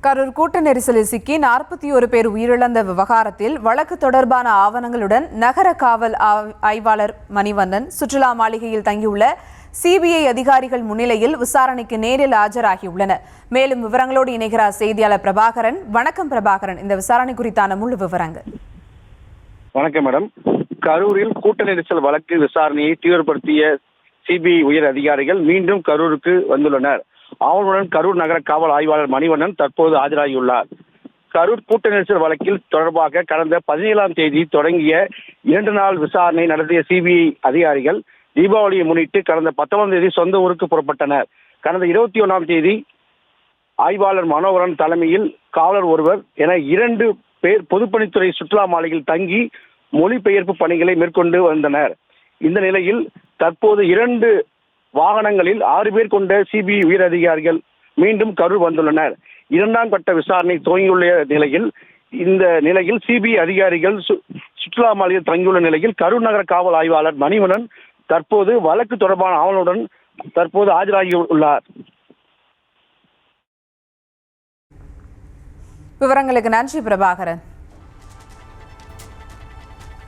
கரூர் கூட்ட நெரிசலில் சிக்கி 41 பேர் உயிரிழந்த விவகாரத்தில் வழக்கு தொடர்பான ஆவணங்களுடன் நகர காவல் ஆய்வாளர் மணிவண்ணன் சுற்றுலா மாளிகையில் தங்கியுள்ள சிபிஐ அதிகாரிகள் முன்னிலையில் விசாரணைக்கு நேரில் ஆஜராகியுள்ளனர். மேலும் விவரங்களோடு இணைகிறார் செய்தியாளர் பிரபாகரன். வணக்கம் பிரபாகரன், இந்த விசாரணை குறித்தான முழு விவரங்கள். வணக்கம் மேடம். கரூரில் கூட்ட நெரிசல் வழக்கு விசாரணையை தீவிரப்படுத்திய சிபிஐ உயர் அதிகாரிகள் மீண்டும் கரூருக்கு வந்துள்ளனர். அவர்களுடன் கரூர் நகர காவல் ஆய்வாளர் மணிவண்ணன் தற்போது ஆஜராகியுள்ளார். கரூர் கூட்ட நெரிசல் வழக்கில் தொடர்பாக கடந்த 17ஆம் தேதி தொடங்கிய 2 நாள் விசாரணை நடத்திய சிபிஐ அதிகாரிகள் தீபாவளியை முன்னிட்டு கடந்த 19ஆம் தேதி சொந்த ஊருக்கு புறப்பட்டனர். கடந்த 21ஆம் தேதி ஆய்வாளர் மனோகரன் தலைமையில் காவலர் ஒருவர் என 2 பேர் பொதுப்பணித்துறை சுற்றுலா மாளிகையில் தங்கி மொழிபெயர்ப்பு பணிகளை மேற்கொண்டு வந்தனர். இந்த நிலையில் தற்போது 2 வாகனங்களில் 6 பேர் கொண்ட சிபிஐ உயர் அதிகாரிகள் மீண்டும் கரூர் வந்துள்ளனர். 2ஆம் கட்ட விசாரணை துவங்கியுள்ள நிலையில் சிபிஐ அதிகாரிகள் சுற்றுலா மாளிகையில் தங்கியுள்ள நிலையில் கரூர் நகர காவல் ஆய்வாளர் மணிவண்ணன் தற்போது வழக்கு தொடர்பான ஆவணங்களுடன் தற்போது ஆஜராகியுள்ளார். விவரங்களுக்கு நன்றி பிரபாகரன்.